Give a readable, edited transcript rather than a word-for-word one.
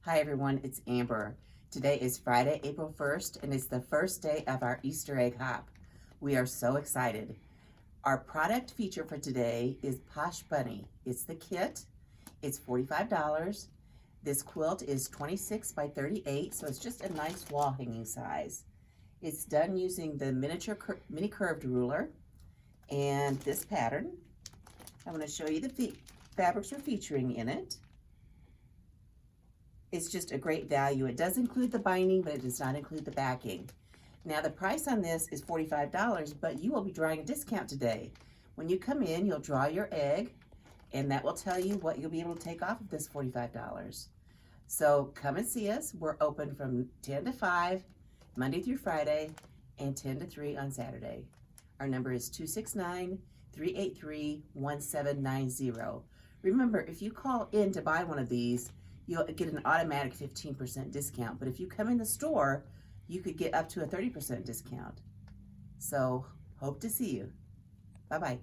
Hi everyone, it's Amber. Today is Friday, April 1st, and it's the first day of our Easter egg hop. We are so excited. Our product feature for today is Posh Bunny. It's the kit. It's $45. This quilt is 26 by 38, so it's just a nice wall hanging size. It's done using the mini curved ruler and this pattern. I'm going to show you the fabrics we're featuring in it. It's just a great value. It does include the binding, but it does not include the backing. Now the price on this is $45, but you will be drawing a discount today. When you come in, you'll draw your egg, and that will tell you what you'll be able to take off of this $45. So come and see us. We're open from 10 to 5, Monday through Friday, and 10 to 3 on Saturday. Our number is 269-383-1790. Remember, if you call in to buy one of these, you'll get an automatic 15% discount. But if you come in the store, you could get up to a 30% discount. So hope to see you. Bye-bye.